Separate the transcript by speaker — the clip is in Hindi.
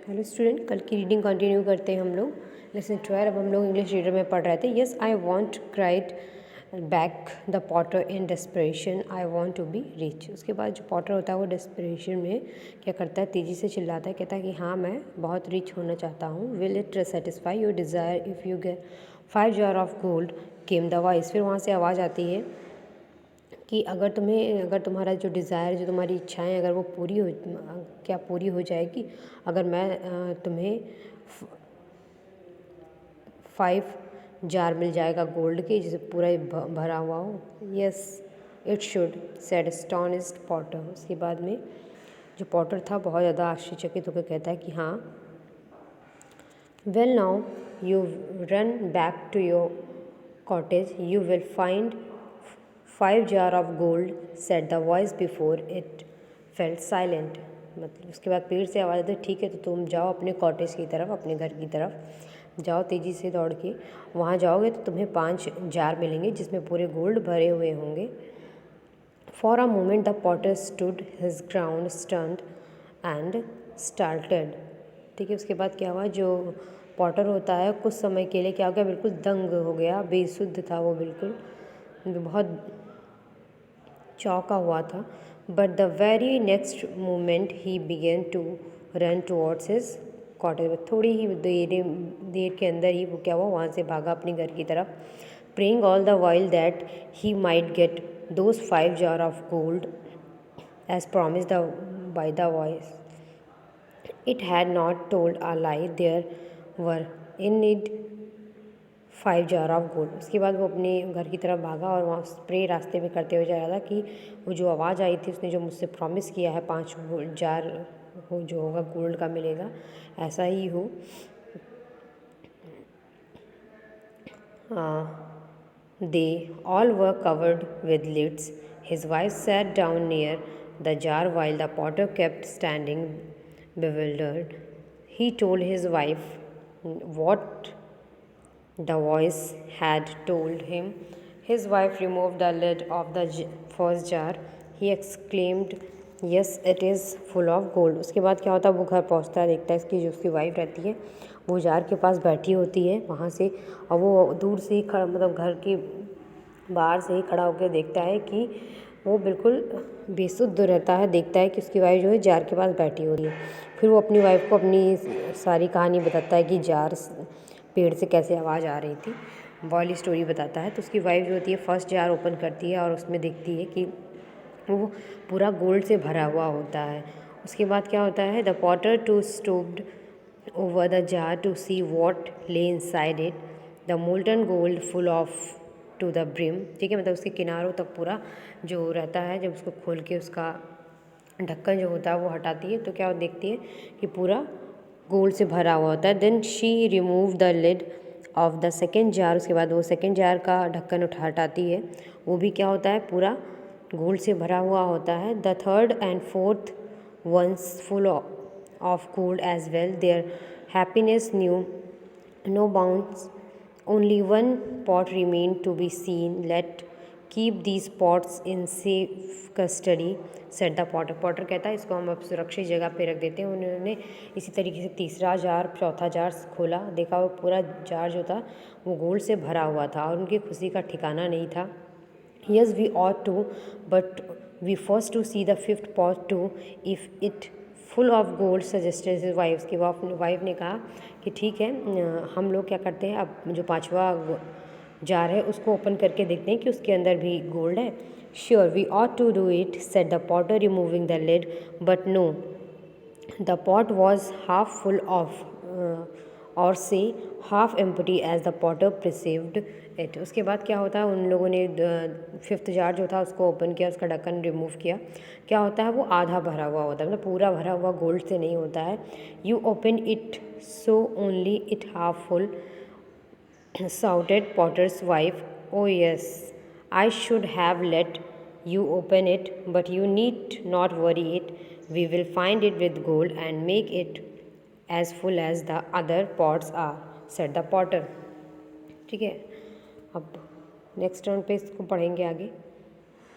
Speaker 1: हेलो स्टूडेंट, कल की रीडिंग कंटिन्यू करते हैं हम लोग। लेसन 12 अब हम लोग इंग्लिश रीडर में पढ़ रहे थे। Yes I want cried back the potter in desperation I want to be rich. उसके बाद जो पॉटर होता है वो डेस्परेशन में क्या करता है, तेज़ी से चिल्लाता है, कहता है कि हाँ मैं बहुत रिच होना चाहता हूँ। Will it satisfy your desire if you get 5 jar of gold came the voice. फिर वहाँ से आवाज़ आती है कि अगर तुम्हारा जो डिज़ायर, जो तुम्हारी इच्छाएं अगर वो पूरी हो जाएगी, अगर मैं तुम्हें 5 जार मिल जाएगा गोल्ड के, जिसे पूरा भरा हुआ हो। Yes it should said astonished Potter. उसके बाद में जो पॉटर था बहुत ज़्यादा आश्चर्यचकित होकर कहता है कि हाँ। Well now you run back to your cottage you will find 5 jar of gold set the voice before it felt silent. मतलब उसके बाद पेड़ से आवाज़ आती है, ठीक है तो तुम जाओ अपने कॉटेज की तरफ, अपने घर की तरफ जाओ, तेज़ी से दौड़ के वहाँ जाओगे तो तुम्हें 5 जार मिलेंगे जिसमें पूरे गोल्ड भरे हुए होंगे। For a moment the Potter stood his ground stunned and started. ठीक है, उसके बाद क्या हुआ, जो पॉटर होता है कुछ समय के लिए क्या हो गया, बिल्कुल दंग हो गया, बेसुध था वो, बिल्कुल बहुत चौंका हुआ था। But the very next moment he began to run towards his cottage. थोड़ी ही देर के अंदर ही वो क्या हुआ, वहाँ से भागा अपने घर की तरफ। Praying all the while that he might get those 5 jar of gold as promised by the voice. It had not told a lie, there were in it 5 jar of gold. उसके बाद वो अपने घर की तरफ भागा और वहाँ स्प्रे रास्ते में करते हुए जा रहा था कि वो जो आवाज़ आई थी, उसने जो मुझसे प्रॉमिस किया है 5 जार हो जो होगा गोल्ड का मिलेगा, ऐसा ही हो। They all were covered with lids. His wife sat down near the jar while the potter kept standing bewildered. He told his wife what the voice had told him. His wife removed the lid of the first jar. He exclaimed, yes it is full of gold. उसके बाद क्या होता है, वो घर पहुंचता है, देखता है इसकी जो उसकी वाइफ रहती है वो जार के पास बैठी होती है वहाँ से, और वो दूर से ही खड़ा, मतलब घर के बाहर से ही खड़ा होकर देखता है कि वो बिल्कुल बेसुध रहता है, देखता है कि उसकी वाइफ जो है जार के पास बैठी हो रही है। फिर वो अपनी वाइफ को अपनी सारी कहानी बताता है कि जार पेड़ से कैसे आवाज़ आ रही थी, वाली स्टोरी बताता है। तो उसकी वाइफ जो होती है फर्स्ट जार ओपन करती है और उसमें देखती है कि वो पूरा गोल्ड से भरा हुआ होता है। उसके बाद क्या होता है, the potter to stooped over the jar to see what lay inside it, the molten gold full of to the brim. ठीक है, मतलब उसके किनारों तक पूरा जो रहता है, जब उसको खोल के उसका ढक्कन जो होता है वो हटाती है तो क्या देखती है कि पूरा गोल्ड से भरा हुआ होता है। Then she remove the lid of the second jar. उसके बाद वो सेकेंड जार का ढक्कन हटाती है, वो भी क्या होता है, पूरा गोल्ड से भरा हुआ होता है। The third and fourth ones full of gold as well. Their happiness knew no bounds. Only one pot remained to be seen. Let keep these pots in safe custody, said the potter. Potter कहता है इसको हम अब सुरक्षित जगह पे रख देते हैं। उन्होंने इसी तरीके से तीसरा जार, चौथा जार खोला, देखा वो पूरा जार जो था वो गोल्ड से भरा हुआ था और उनकी खुशी का ठिकाना नहीं था। Yes we ought to, but we first to see the 5th pot too, if it full of gold, suggested his wife. की वाइफ ने कहा कि ठीक है, हम लोग क्या करते हैं, अब जो 5वां जार है उसको ओपन करके देखते हैं कि उसके अंदर भी गोल्ड है। Sure we ought to do it, said the potter removing the lid, but no the pot was half full of और say half empty as the potter perceived it. उसके बाद क्या होता है, उन लोगों ने 5th जार जो था उसको ओपन किया, उसका ढक्कन रिमूव किया। क्या होता है, वो आधा भरा हुआ होता है, मतलब पूरा भरा हुआ गोल्ड से नहीं होता है। You open it so only it half full, shouted Potter's wife. Oh yes, I should have let you open it, but you need not worry it. We will find it with gold and make it as full as the other pots are, said the potter. ठीक है, अब नेक्स्ट टर्न पे इसको पढ़ेंगे आगे।